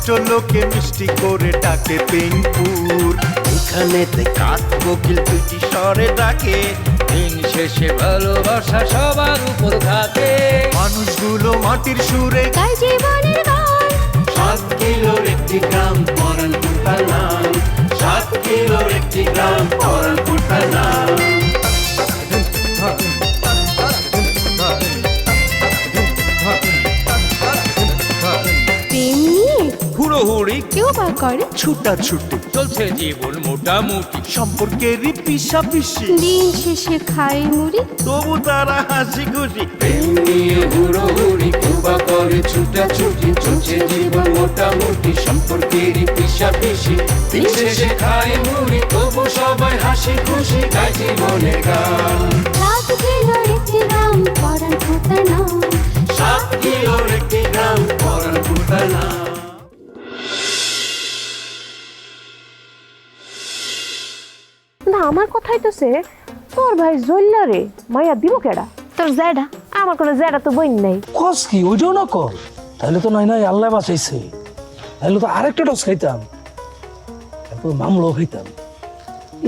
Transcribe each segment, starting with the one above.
দুষ্ট লোকে মিষ্টি করে ডাকে পিংপুর। এখানেতে কাক কোকিল দুটি স্বরে ডাকে, দিন শেষে ভালোবাসা সবার উপর থাকে। মানুষগুলো মাটির সুরে তাই জীবনের গান। 7 কিলোর একটি গ্রাম পরানপুর তার নাম, 7 কিলোর একটি গ্রাম পরানপুর তার নাম। প্রেম নিয়ে হুড়োহুড়ি কেউ বা করে, ছুটাছুটি চলছে জীবন মোটামুটি, সম্পর্কেরই পিছাপিছি, দিন শেষে খাই মুড়ি। তবু তারা হাসি খুশি। প্রেম নিয়ে হুড়োহুড়ি কেউ বা করে ছুটাছুটি, চলছে জীবন মোটামুটি, সম্পর্কেরই পিছাপিছি, দিন শেষে খায় মুড়ি, তবু সবাই হাসি খুশি গায় জীবনের গান। 7 কিলোর একটি গ্রাম পরানপুর তার নাম। 7 কিলোর একটি গ্রাম পরানপুর তার নাম। না আমার কথাই তো সে তোর ভাই জল্লা রে মাইয়া দিব কেডা? তোর জ্যাডা? আমার কোনো জ্যাডা তো বইন নাই। কস কি ওইটাও না কর, তাহলে তো নাই নাই আল্লাহ বাঁচাইছে, তাহলে তো আরেকটা ডস খাইতাম, তারপর মামলাও খাইতাম।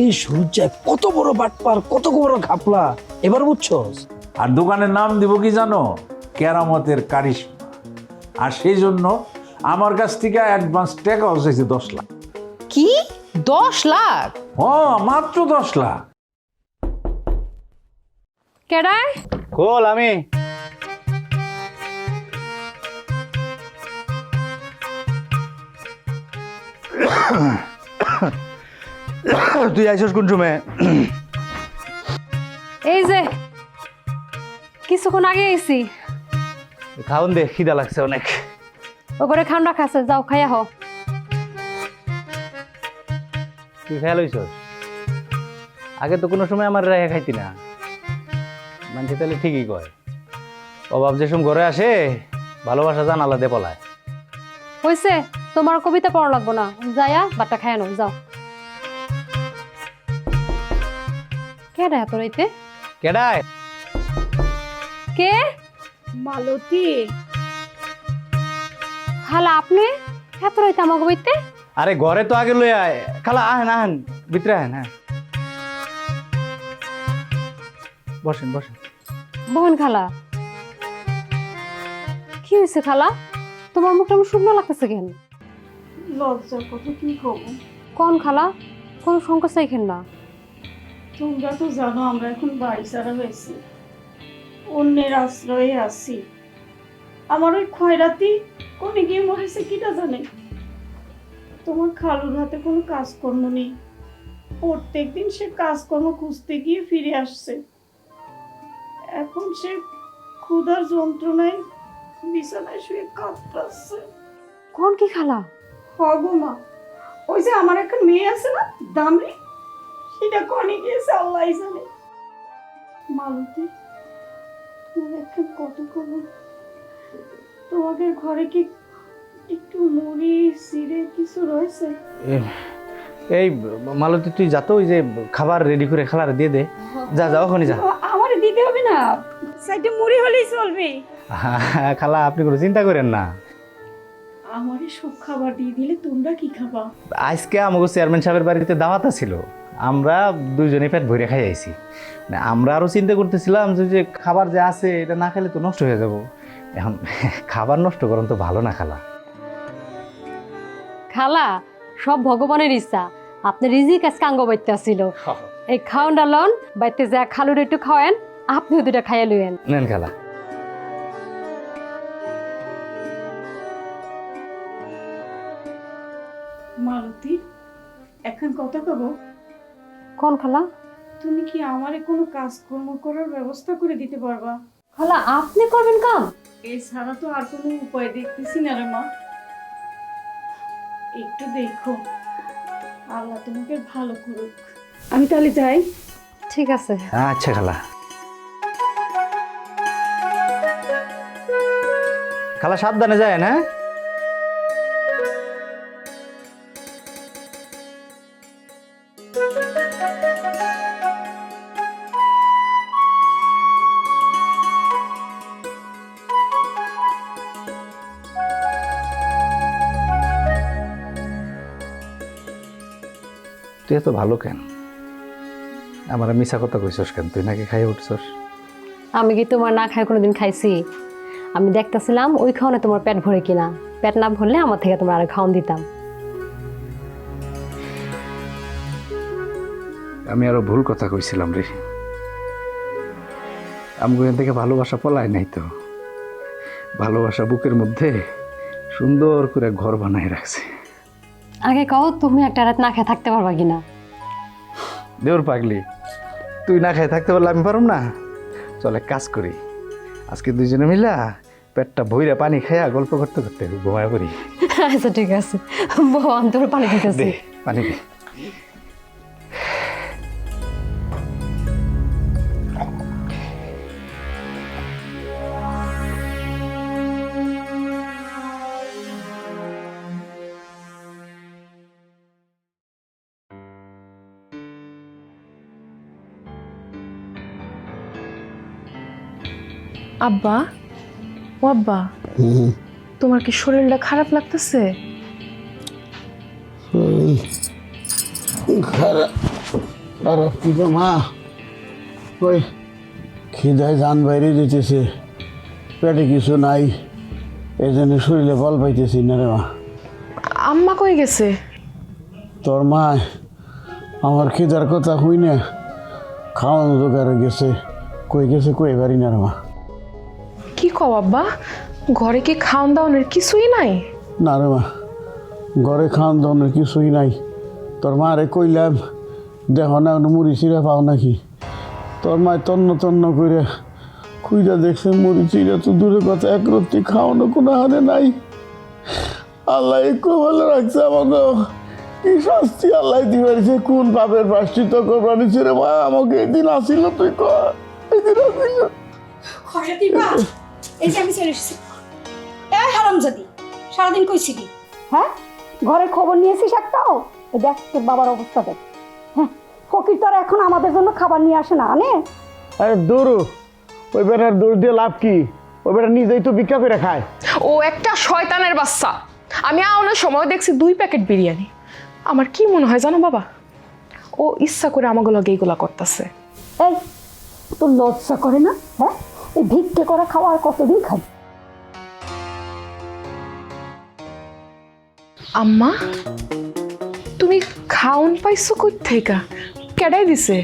এই সূর্যায় কত বড় বাটপার, কত বড় ঘাপলা, এবার বুঝছস? আর দোকানের নাম দিব কি জানো? কেরামতের কারিশমা। আর সেই জন্য আমার কাছ থেকে অ্যাডভান্স টাকা চাইছে 10 লাখ। কি 10 লাখ? মাত্র 10 লাখ। কেডায়? কোল আমি তুই আইসস কোন সময়? এই যে কিছুক্ষণ আগে এসি। খাওন দে, খিদা লাগছে অনেক। ও করে খান রাখাছে, যাও খাইয়া হও। তুই খেয়াল হইছস? আগে তো কোনো সময় আমার রেখে খাইতি না। মানুষ তাহলে ঠিকই কয়, অভাব যেসব ঘরে আসে ভালোবাসা জানালা দে পলায়। হইছে, তোমার কবিতা পড়া লাগবো না, যাইয়া বাট্টা খাইয়া নাও, যাও। কেডা এত রাইতে? কেডায়? কে? মালতী। খালা আপনি এত রাইতে আমাকে বইতে? আরে ঘরে তো আগে লই আয়। খালা আহেন আহেন, ভিতরে আহেন। হ্যাঁ বসেন বসেন। বোন খালা, কি হয়েছে খালা? তোমার মুখটা আমার শুকনো লাগতেছে কেন? লজ্জার কথা কি খবর? কোন খালা? কোনো সংকোচ রাখেন না। তোমরা তো জানো আমরা এখন বাড়ি ছাড়া হয়েছি, অন্যের আশ্রয়ে আছি। আমার ওই খয়রাতি কোনে গিয়ে মরেছে কিটা জানে। তোমার খালুর হাতে কোনো কাজকর্ম নেই, প্রত্যেকদিন সে কাজকর্ম খুঁজতে গিয়ে ফিরে আসছে। এখন সে ক্ষুধার যন্ত্রণায় বিছানায় শুয়ে কাঁদতেছে। কোন কি খালা? হগো মা, ওই যে আমার একটা মেয়ে আছে না দামরি, সেটা কনে গিয়েছে আল্লাহ জানে। মালতী, তোমার একটা কত খবর? তোমাদের ঘরে কি একটু মুড়ি সিরে কিছু রয়েছে? এই মালতী তুই যা তো, ওই যে খাবার রেডি করে খালারে দিয়ে দে। যা যা ওখানে যা। আমার দিতে হবে না, সাইডে মুড়ি হলেই চলবে। খালা আপনি কোনো চিন্তা করেন না, আমারই সব খাবার দিয়ে দিলে তোমরা কি খাবা? আজকে আমাকে চেয়ারম্যান সাহেবের বাড়িতে দাওয়াত ছিল, আমরা দুইজনে পেট ভরে খাই আইছি। আমরা আরো চিন্তা করতেছিলাম যে খাবার যে আছে এটা না খেলে তো নষ্ট হয়ে যাব। এখন খাবার নষ্ট করেন তো ভালো না খালা। খালা সব ভগবানের ইচ্ছা, আপনি রিজিক আজকে আঙ্গ বাইতে আসছিল। এই খাওন ডালন বাইতে যা খালুর একটু খাওয়েন, আপনিও দুটা খাইয়া লইয়েন। নেন খালা। মালতী, এখন কথা কব। কোন খালা? তুমি কি আমারে কোনো কাজকর্ম করার ব্যবস্থা করে দিতে পারবা? খালা আপনি করবেন কাম? এছাড়া তো আর কোনো উপায় দেখতেছি না রে মা। একটু দেখো, আল্লাহ তোমাকে ভালো করুক। আমি তাহলে যাই। ঠিক আছে। আচ্ছা খালা। খালা সাবধানে যায় না। তুই এত ভালো কেন? আমার মিছা কথা কইছস কেন? তুই নাকি খাই উঠছস? আমি কি তোমার না খাই কোনোদিন খাইছি? আমি দেখতেছিলাম ওই খাওয়ানে তোমার পেট ভরে কিনা। পেট না ভরলে আমার থেকে তোমার আর খাওয়ান দিতাম। আমি আরো ভুল কথা কইছিলাম রে। আমি এখান থেকে ভালোবাসা পলায় নাই তো, ভালোবাসা বুকের মধ্যে সুন্দর করে ঘর বানায় রাখছে। আগে কও তুমি একটা রাত না খেয়ে থাকতে পারবা কিনা? দেওর পাগলি, তুই না খাই থাকতে পারলে আমি পারব না? চলে কাজ করি, আজকে দুইজনে মিলা পেটটা ভইরা পানি খাইয়া গল্প করতে করতে ঘুমায় পড়ি। আচ্ছা ঠিক আছে, বউ আমি তোর পানি দিতেছি। দে পানি দে। আব্বা, ও আব্বা, তোমার কি শরীরটা খারাপ লাগতেছে? খারাপ খারাপ কি গো মা, ওই খিদায় জান বাইরে যেতেছে, পেটে কিছু নাই, এই জন্য শরীরে বল পাইতেছি না রে মা। আম্মা কই গেছে? তোর মা আমার খিদার কথা হই না, খাওয়ানো জোগাড় গেছে, কই গেছে কই পারি না রে মা। কি কও আব্বা, ঘরে কি খাওন দাওনের কিছুই নাই? না রে মা, ঘরে খাওয়ান দাওয়ানোর কিছুই নাই। তোর মারে কইলাম দেখো না মুড়ি চিড়া পাও নাকি, তোর মায় তন্ন তন্ন করে খুঁজা দেখছে মুড়ি চিড়া তো দূরে কথা, এক রত্তি খাওয়ানো কোনো হারে নাই। আল্লাহ একটু ভালো রাখছে আমাকে, কি শাস্তি আল্লাহ দিবারিছে, কোন পাপের প্রায়শ্চিত্ত করবার নিচ্ছে রে মা, আমাকে এদিন আসিল তুই কর, এদিন আসিল। খয়রাতি মা, এই যে আমি চলে এসেছি। এই হারামজাদি, সারাদিন কইছিলি? হ্যাঁ, ঘরের খবর নিয়েছিস একটাও? দেখ তোর বাবার অবস্থা দেখ। হ্যাঁ, ফকির তো আর এখন আমাদের জন্য খাবার নিয়ে আসে না, আনে। আরে দূর, ওই বেটার দৌড় দিয়ে লাভ কি? ওই বেটা নিজেই তো ভিক্ষা করে খায়। ও একটা শয়তানের বাচ্চা। আমি আওয়ানোর সময় দেখছি 2 প্যাকেট বিরিয়ানি। আমার কি মনে হয় জানো বাবা, ও ইচ্ছা করে আমাকে লগে এইগুলা করতেছে। এই তোর লজ্জা করে না? হ্যাঁ, এই ভিক্ষে করা খাওয়া আর কতদিন খাই? আম্মা, তুমি খাওন পাইছো কই থেকে? কেডাই দিছে?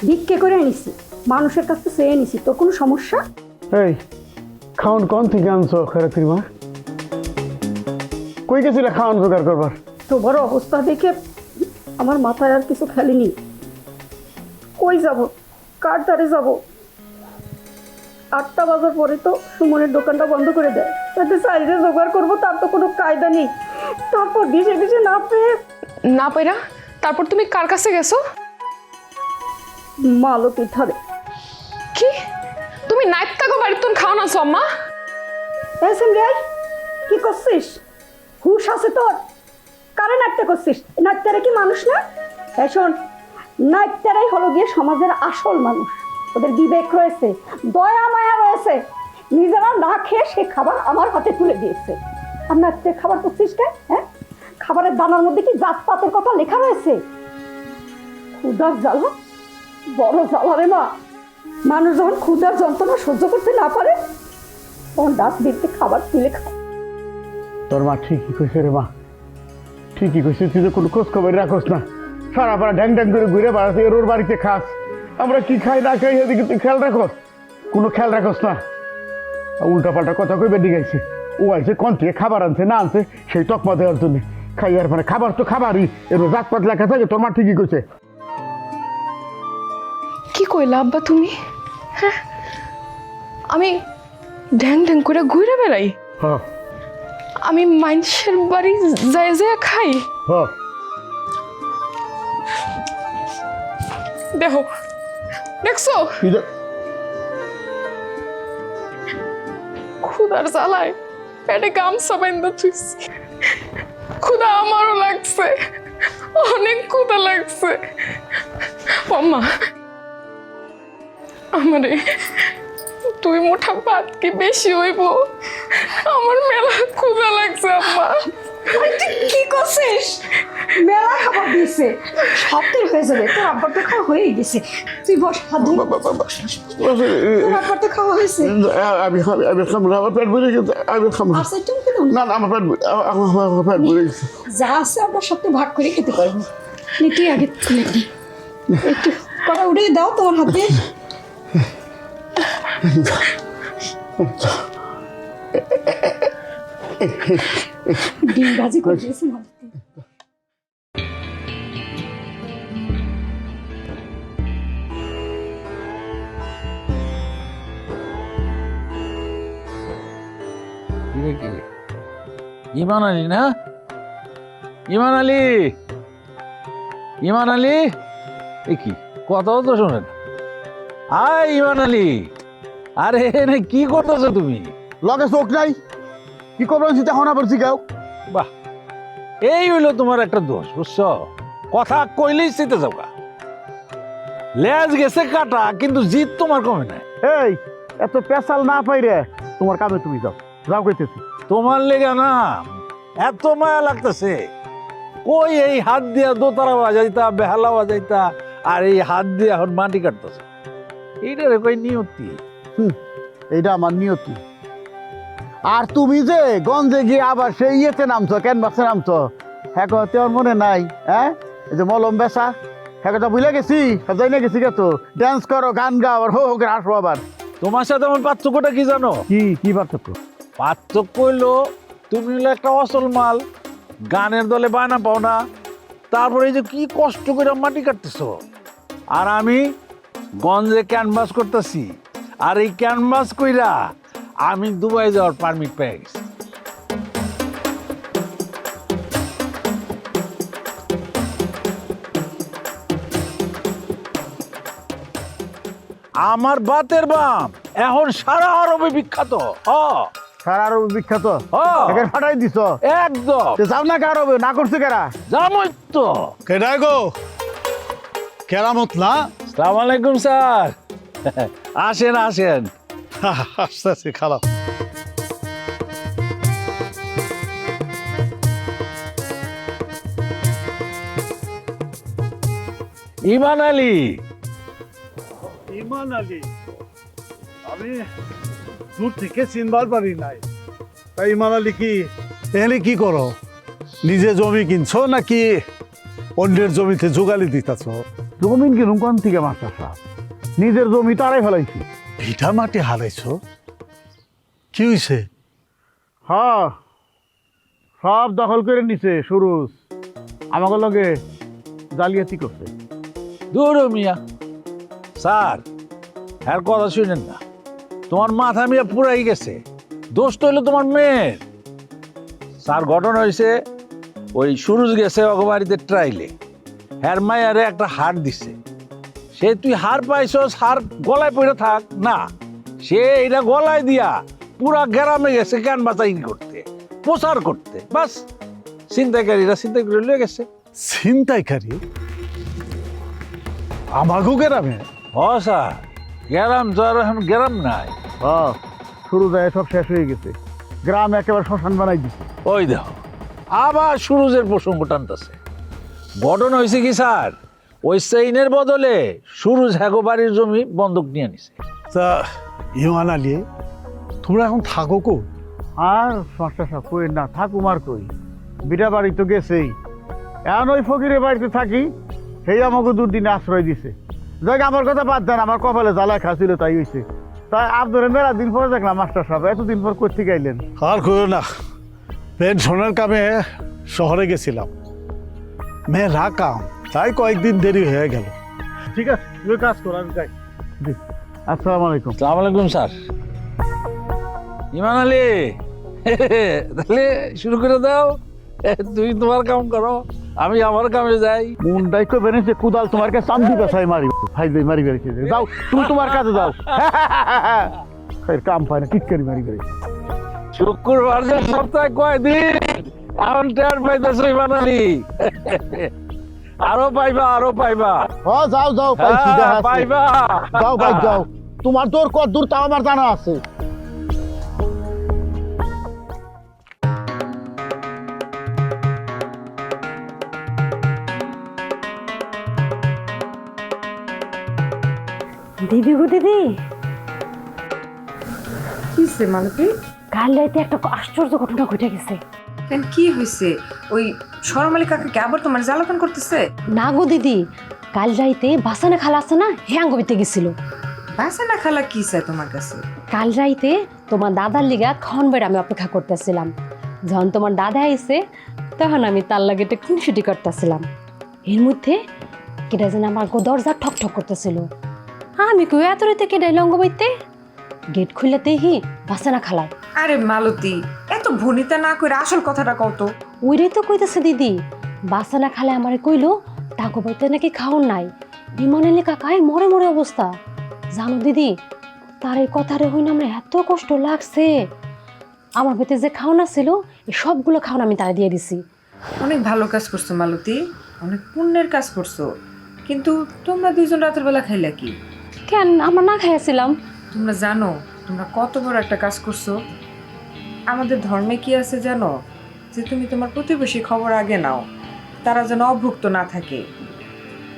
ভিক্ষে করে নিছি, মানুষের কাছে চেয়ে নিছি। তোর কোনো সমস্যা? এই খাওন কোন থেকে আনছো খয়রাতির মা? কই গেছিলে খাওয়ান জোগাড় করবার? তোমার অবস্থা দেখে আমার মাথায় আর কিছু খেলেনি। কই যাব, কার দ্বারে যাব? 8টা বাজার পরে তো সুমনের দোকানটা বন্ধ করে দেয়, তাতে সাইডে জোগাড় করবো তার তো কোনো কায়দা নেই। তারপর দিশে দিশে না পেয়ে না পাইরা তারপর তুমি কার কাছে গেছো? মালতীর ধারে। কি তুমি নাইটটাকে বাড়ির তোর খাওয়ান আছো আম্মা? এই কি করছিস? হুশ আছে তোর? কারে নাট্য করছিস? নাট্যরা কি মানুষ না? এই শোন, নাট্যরাই হলো গিয়ে সমাজের আসল মানুষ। ওদের বিবেক রয়েছে, দয়া মায়া রয়েছে, নিজেরা না খেয়ে সে খাবার আমার হাতে তুলে দিয়েছে। আর নাট্যে খাবার করছিস কেন? হ্যাঁ, খাবারের দানার মধ্যে কি জাতপাতের কথা লেখা রয়েছে? ক্ষুধার জ্বালা বড় জ্বালা রে মা। মানুষ যখন ক্ষুধার যন্ত্রণা সহ্য করতে না পারে তখন ডাস্টবিনতে খাবার তুলে খায়। তোর মা ঠিকই কইছে রে মা, ঠিকই কইছে। তুই তো কোনো খোঁজ খবর রাখোস না, সারা পাড়া ঢ্যাং ঢ্যাং করে ঘুরে বেড়াতে, ওর বাড়িতে খাস, আমরা কি খাই না খাই এদিকে তুই খেয়াল রাখোস? কোনো খেয়াল রাখোস না। উল্টা পাল্টা কথা কইবে দিগাইছে। ও আইছে কোন থেকে খাবার আনছে না আনছে সেই তকমা দেওয়ার জন্য। খাই আর মানে খাবার তো খাবারই, এর জাতপাত লেখা থাকে। তোর মা ঠিকই কইছে। কি কইলা আব্বা তুমি? হ্যাঁ, আমি ঢ্যাং ঢ্যাং করে ঘুরে বেড়াই? হ্যাঁ আমি মানুষের বাড়ি যায় যায় খাই? হ্যাঁ, দেখো, দেখছো ক্ষুধার জ্বালায় পেটে গামছা বাইন্ধা থুইছি। ক্ষুধা আমারও লাগছে, অনেক ক্ষুধা লাগছে। আম্মা, আমারে 2 মুঠা ভাত কি বেশি হইব? আমার মেলা ক্ষুধা লাগছে আম্মা। কি করছিস? মেলা খাবার দিয়েছে, সব তোর হয়ে যাবে। তোর আব্বার তো খাওয়া হয়েই গেছে। তুই বস, হাত ধুই। তোর আব্বার তো খাওয়া হয়েছে। আমি খাবো না, আমার পেট ভরে গেছে, আমি খাবো না। আচ্ছা তুমি কেন? না না, আমার পেট ভরে গেছে। যা আছে আমরা সবটা ভাগ করে খেতে পারবো। নি তুই আগে খুলে নে। একটু কটা উড়ে দাও তোমার হাতে। ডিম ভাজি করে দিয়েছি না। ইমান আলী না? ইমান আলী, ইমান আলী, এ কি কথাও তো শোনেন। আয় ইমান আলী, আরে এনে কি করতেছো তুমি? লগে চোখ নাই, কি করবো চিন্তা হনা পড়ছি কেউ। বাহ, এই হইলো তোমার একটা দোষ, বুঝছো? কথা কইলেই চিতে যাওগা। লেজ গেছে কাটা, কিন্তু জিত তোমার কমে নাই। এই এত পেশাল না পাইরে তোমার কামে তুমি যাও, যাও কইতেছি। তোমার লেগে না এত মায়া লাগতেছে। কই এই হাত দিয়া দোতারা বাজাইতা, বেহালা বাজাইতা, আর এই হাত দিয়ে এখন মাটি কাটতেছে। এইটারে কই নিয়তি। এইটা আমার নিয়তি। আর তুমি যে গঞ্জে গিয়ে আবার সেই ইয়েতে নামছো, ক্যানভাসে নামছো, হ্যাঁ কথা ওর মনে নাই? হ্যাঁ, এই যে মলম বেচা, হ্যাঁ কথা বুঝলে গেছি, যাই না গেছি গেছো, ড্যান্স করো, গান গাও, আর হো হো করে আসো আবার। তোমার সাথে আমার পার্থক্যটা কি জানো? কি পার্থক্য? পার্থক্য হইলো তুমি হলো একটা অসল মাল, গানের দলে বায়না পাও না, তারপরে এই যে কি কষ্ট করে মাটি কাটতেছো, আর আমি গঞ্জে ক্যানভাস করতেছি, আর এই ক্যানভাস কইরা আমি দুবাই যাওয়ার পারমিট পেয়ে গেছি। আমার বাতের বাম এখন সারা আরবে বিখ্যাত। সারা আরব বিখ্যাত? এখানে ফাটাই দিছ একদম। যাও না কার হবে, না করছে কারা? জামই তো। কেডাই গো? কেরামত না? আসসালামু আলাইকুম স্যার। আসেন আসেন। আস্তে আস্তে খারাপ। ইমান আলী। ইমান আলী? আমি দূর থেকে চিনবার পারি নাই। তাই ইমান আলী কি এখানে কি করো? নিজে জমি কিনছো নাকি অন্যের জমিতে যোগালি দিতেছ? জমি কিনুম কোন থেকে মাস্টার সাহেব? নিজের জমি তারাই ফেলাইছি। ভিটা মাটি হারাইছো? কি হয়েছে? হ্যাঁ, সব দখল করে নিছে সুরুজ, আমাকে লগে জালিয়াতি করছে। দূর মিয়া স্যার, এর কথা শুনেন না। তোমার মাথা মিয়া পুরাই গেছে। দোষ তো হইলো তোমার মেয়ের। স্যার, ঘটনা হয়েছে ওই সুরুজ গেছে অগবাড়িতে ট্রাইলে, হ্যার মায়ারে একটা হার দিছে। সে তুই হার পাইছস, হার গলায় পড়ে থাক না, সে এটা গলায় দিয়া পুরা গ্রামে গেছে ক্যান বাঁচাই করতে, প্রচার করতে। বাস ছিনতাইকারীরা ছিনতাই করে লয়ে গেছে। ছিনতাইকারী আমাগো গ্রামে? হ স্যার, গ্রাম তো আর এখন গ্রাম নাই। শুরু যায় সব শেষ হয়ে গেছে, গ্রাম একেবারে শ্মশান বানাই দিছে। ওই দেখো আবার সুরুজের প্রসঙ্গ টানতেছে। ঘটনা হয়েছে কি স্যার, ওই সেইনের বদলে সুরুজ হ্যাগো বাড়ির জমি বন্ধক নিয়ে নিছে। তা ইমান আলী, তোমরা এখন থাকো কো? আর সমস্যা সব কই না, থাকুম আর কই, বিটা বাড়ি তো গেছেই। এখন ওই ফকিরের বাড়িতে থাকি, সেই আমাকে দুদিনে আশ্রয় দিছে। যাক আমার কথা বাদ দেন, আমার কপালে জ্বালায় খাচ্ছিল তাই হয়েছে। তাই আপনার মেলা দিন পরে দেখলাম মাস্টার সাহেব, এতদিন পর করতে গাইলেন? আর করো না, পেনশনের কামে শহরে গেছিলাম, মেয়েরা কাম, তাই কয়েকদিন দেরি হয়ে গেল। ঠিক আছে, তুমি কাজ করো, আমি যাই। আসসালামু আলাইকুম। আসসালামু আলাইকুম স্যার। ইমান আলী, তাহলে শুরু করে দাও। তুমি তোমার কাম করো, আমি আমার কামে যাই। মুন্ডাই কো বেনেছে কুদাল তোমার কাছে চান্দি পেছাই মারি ভাই যাই মারি বেরিয়েছে। যাও তুমি তোমার কাছে যাও। কাম পায় না, টিটকারি মারি বেরিয়েছে। শুক্রবার যে সপ্তাহে কয়দিন এখন টের পাইতেছো ইমান আলী? আরো পাইবা, আরো পাইবা। ও যাও যাও, পাইছি, পাইবা। যাও ভাই যাও, তোমার দূর কত দূর তাও আমার জানা আছে। দিদি গো দিদি, কিসে মালতী? কাল রাইতে একটা আশ্চর্য ঘটনা ঘটে গেছে। কেন, কি হয়েছে? ওই শরমালি কাকাকে আবার তোমার জ্বালাতন করতেছে? না গো দিদি, কাল রাইতে বাসানা খালা আছে না, হ্যাঙ্গ বিতে গেছিল। বাসানা খালা কি চায় তোমার কাছে? কাল রাইতে তোমার দাদার লিগা খাওয়ান বেড়ে আমি অপেক্ষা করতেছিলাম। যখন তোমার দাদা আইছে তখন আমি তার লাগে একটা খুনসুটি করতেছিলাম। এর মধ্যে কেটা যেন আমার দরজা ঠক ঠক করতেছিল। আমি কই এত রাতে কেডা লঙ্গ বাইতে? গেট খুললে দেখি বাসানা খালায়। আরে মালতী, এত ভনিতা না করে আসল কথাটা কও তো। ওইটাই তো কইতেছে দিদি, বাসানা খালায় আমারে কইলো টাকো বাইতে নাকি খাওন নাই, বিমানেলি কাকায় মরে মরে অবস্থা। জানো দিদি, তার এই কথাটা হইনা আমার এত কষ্ট লাগছে। আমার বেতে যে খাওনা ছিল এই সবগুলো খাওনা আমি তারা দিয়ে দিছি। অনেক ভালো কাজ করছো মালতী, অনেক পুণ্যের কাজ করছো। কিন্তু তোমরা দুইজন রাতের বেলা খাইলা কি? কেন, আমরা না খাইয়াছিলাম। তোমরা জানো তোমরা কত বড় একটা কাজ করছো? আমাদের ধর্মে কি আছে জানো, যে তুমি তোমার প্রতিবেশী খবর আগে নাও, তারা যেন অভুক্ত না থাকে।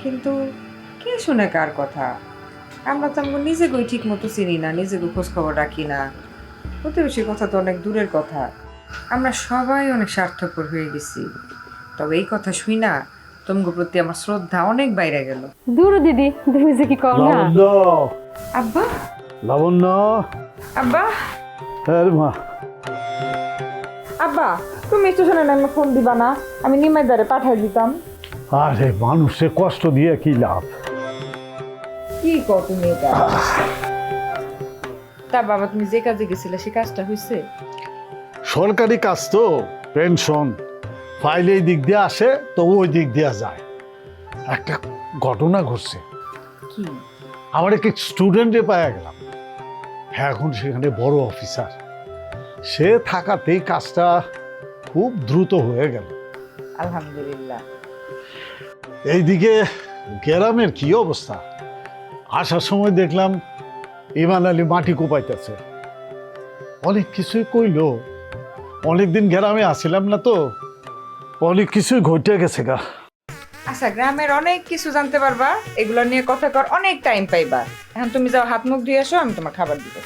কিন্তু কে শুনে কার কথা? আমরা তো আমরা নিজেকেই ঠিক মতো চিনি না, নিজেকে খোঁজ খবর রাখি না। প্রতিবেশীর কথা তো অনেক দূরের কথা। আমরা সবাই অনেক স্বার্থপর হয়ে গেছি। তবে এই কথা শুই না তোমার প্রতি আমার শ্রদ্ধা অনেক বাইরে গেল। দূর দিদি, তুমি যে কি কর না। লাবণ্য, আব্বা, লাবণ্য, আব্বা, হ্যাঁ মা। আব্বা, তুমি স্টেশনে নামে ফোন দিবা না? আমি নিমাইদারে পাঠাই দিতাম। আরে মানুষে কষ্ট দিয়ে কি লাভ? কি কর তুমি এটা? তা বাবা, তুমি যে কাজে গেছিলে সে কাজটা হয়েছে? সরকারি কাজ তো, পেনশন ফাইল এই দিক দিয়ে আসে তো ওই দিক দিয়ে যায়। একটা ঘটনা ঘটছে, কি? আমার এক স্টুডেন্টে পাওয়া গেলাম। হ্যাঁ, এখন সেখানে বড় অফিসার। সে থাকাতেই কাজটা খুব দ্রুত হয়ে গেল। আলহামদুলিল্লাহ। এইদিকে গ্রামের কি অবস্থা? আসার সময় দেখলাম ইমান আলী মাটি কোপাইতেছে। অনেক কিছুই কইলো, অনেকদিন গ্রামে আসিলাম না তো, অনেক কিছুই ঘটে গেছে গা। আচ্ছা, গ্রামের অনেক কিছু জানতে পারবা, এগুলো নিয়ে কথা কর অনেক টাইম পাইবা। এখন তুমি যাও, হাত মুখ ধুয়ে আসো, আমি তোমার খাবার দিব।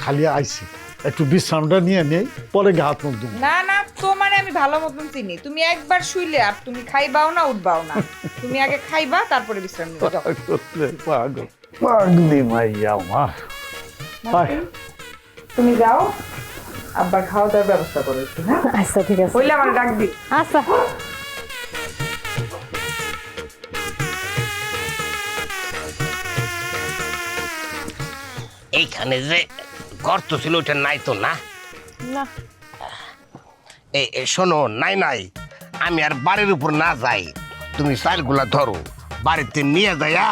খালি আইছি, একটু বিশ্রামটা নিয়ে নেই, পরে গিয়ে হাত মুখ ধুব। না না, তোমার আমি ভালো মতন চিনি। তুমি একবার শুইলে আর তুমি খাইবাও না উঠবাও না। তুমি আগে খাইবা, তারপরে বিশ্রাম নিবা। যাও। পাগল পাগলি মাইয়া আমার। তুমি যাও, আব্বার খাওয়া দাওয়ার ব্যবস্থা করে একটু। হ্যাঁ, আচ্ছা ঠিক আছে, হইলে আমার ডাক দি। আচ্ছা। এইখানে যে গর্ত ছিল ওটা নাই তো? না না, এই শোনো, নাই নাই, আমি আর বাড়ির উপর না যাই, তুমি চালগুলা ধরো, বাড়িতে নিয়ে যাইয়া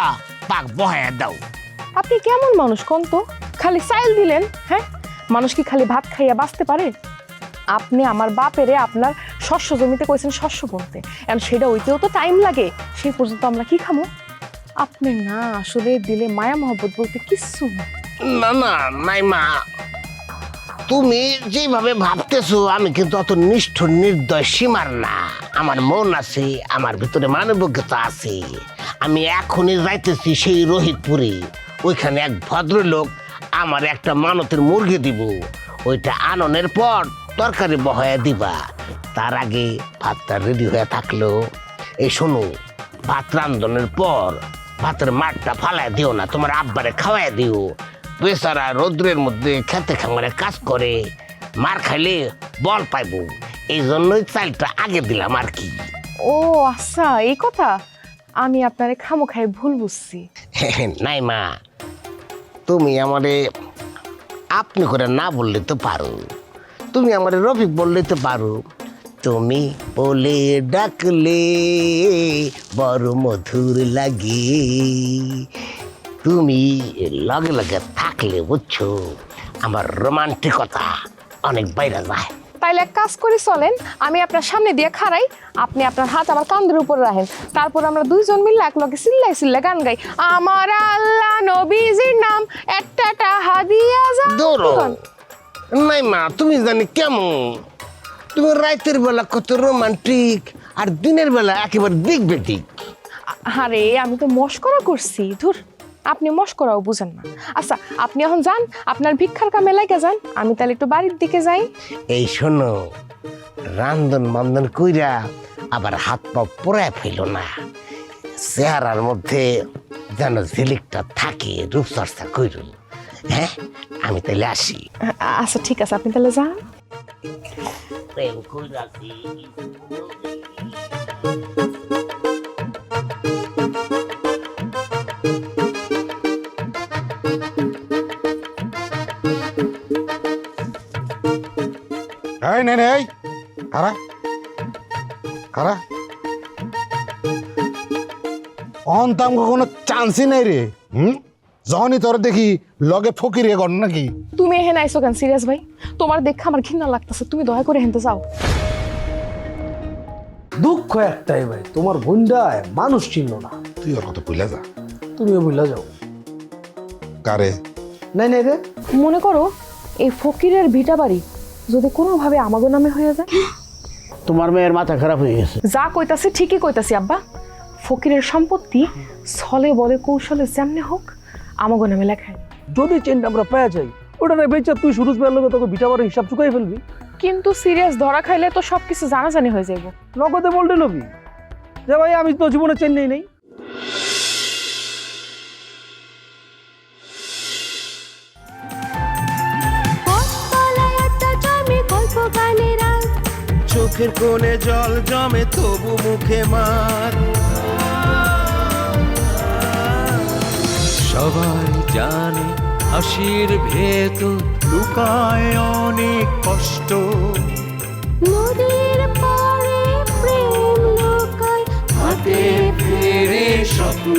পাক বহায়া দাও। আপনি কেমন মানুষ কোন তো? খালি চাইল দিলেন? হ্যাঁ, মানুষ কি খালি ভাত খাইয়া বাঁচতে পারে? আপনি আমার বাপেরে আপনার শস্য জমিতে কইছেন শস্য বুনতে, এখন সেটা হইতেও তো টাইম লাগে। সেই পর্যন্ত আমরা কি খামো? আপনি না আসলে দিলে মায়া মহব্বত বলতে কিচ্ছু না। না না নাই মা, তুমি যেভাবে ভাবতেছো আমি কিন্তু অত নিষ্ঠুর নির্দয় সীমার না। আমার মন আছে, আমার ভিতরে মানবিকতা আছে। আমি এখনই যাইতেছি সেই রোহিতপুরে। ওইখানে এক ভদ্রলোক আমার একটা মানতের মুরগি দিব, ওইটা আননের পর তরকারি বহায়া দিবা। তার আগে ভাতটা রেডি হয়ে থাকলো। এই শোনো, ভাত রান্ধনের পর ভাতের মাঠটা ফালাই দিও না, তোমার আব্বারে খাওয়াই দিও। বেচারা রৌদ্রের মধ্যে খেতে খামারে কাজ করে, মার খাইলে বল পাইব, এই জন্যই চালটা আগে দিলাম আর কি। ও আচ্ছা, এই কথা। আমি আপনারে খামো খাই ভুল বুঝছি। নাই মা, তুমি আমারে আপনি করে না বললে তো পারো, তুমি আমারে রফিক বললে তো পারো। তুমি বলে ডাকলে বড় মধুর লাগে, তুমি লগে লগে থাকলে বুঝছো আমার রোমান্টিকতা অনেক বাইরে যায়। তাইলে এক কাজ করে চলেন, আমি আপনার সামনে দিয়ে খাড়াই, আপনি আপনার হাত আমার কাঁধের উপর রাখেন, তারপর আমরা দুইজন মিলে এক লগে চিল্লাই চিল্লাই গান গাই। আমার আল্লাহ নবীজির নাম একটা হাদিয়া যা। নাই মা, তুমি জানি কেমন, তুমি রাতের বেলা কত রোমান্টিক আর দিনের বেলা একেবারে দিক বেদিক। আরে আমি তো মস্করা করছি, ধুর। আপনি মস্করাও বুঝেন না। আচ্ছা আপনি এখন যান, আপনার ভিক্ষার কামে লাগে যান, আমি তাহলে একটু বাড়ির দিকে যাই। এই শোনো, রান্ধন বান্ধন কইরা আবার হাত পা পোড়ায় ফেল না, চেহারার মধ্যে যেন ঝিলিকটা থাকে, রূপচর্চা করুন। হ্যাঁ, আমি তাহলে আসি। আচ্ছা ঠিক আছে, আপনি তাহলে যান। প্রেম কইরাছি। এই নে নে, এই খারা খারা, অন্তাম কোনো চান্সই নাই রে। যখনই তোর দেখি লগে ফকিরে গণ নাকি। তুমি এখানে আইসো কেন সিরিয়াস ভাই? তোমার দেখা আমার ঘৃণা লাগতেছে, তুমি দয়া করে হেনতে যাও। দুঃখ একটাই ভাই, তোমার বোনটায় মানুষ চিনল না। তুই ওর কথা ভুলে যা। তুমিও ভুলে যাও। কারে? নাই নাই রে, মনে করো এই ফকিরের ভিটা বাড়ি যদি কোনোভাবে আমাগো নামে হয়ে যায়। তোমার মেয়ের মাথা খারাপ হয়ে গেছে। যা কইতাছি ঠিকই কইতাছি আব্বা। ফকিরের সম্পত্তি ছলে বলে কৌশলে যেমনে হোক আমাগো নামে লেখায়। যদি চেনটা আমরা পাওয়া যাই, ওটা না বেচা তুই সুরজ ভাইয়ের লগে তোকে বিটা বাড়ির হিসাব চুকাই ফেলবি। কিন্তু সিরিয়াস ধরা খাইলে তো সবকিছু জানাজানি হয়ে যাইব। নগদে বলতে লবি যে ভাই আমি তো জীবনে চেন নেই। চোখের কোণে জল জমে তবু মুখে মার। সবাই জানে হাসির ভেতর লুকায় অনেক কষ্ট। নদীর পাড়ে প্রেম লোকায় হাতে ফেরে স্বপ্ন।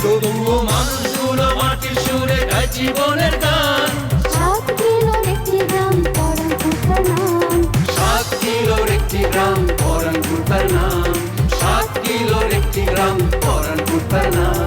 তবুও মানুষগুলো মাটির সুরে গায় জীবনের গান। 7 কিলোর একটি গ্রাম পরানপুর নাম। 7 কিলোর একটি গ্রাম পরানপুর নাম। 7 কিলোর একটি গ্রাম পরানপুর নাম।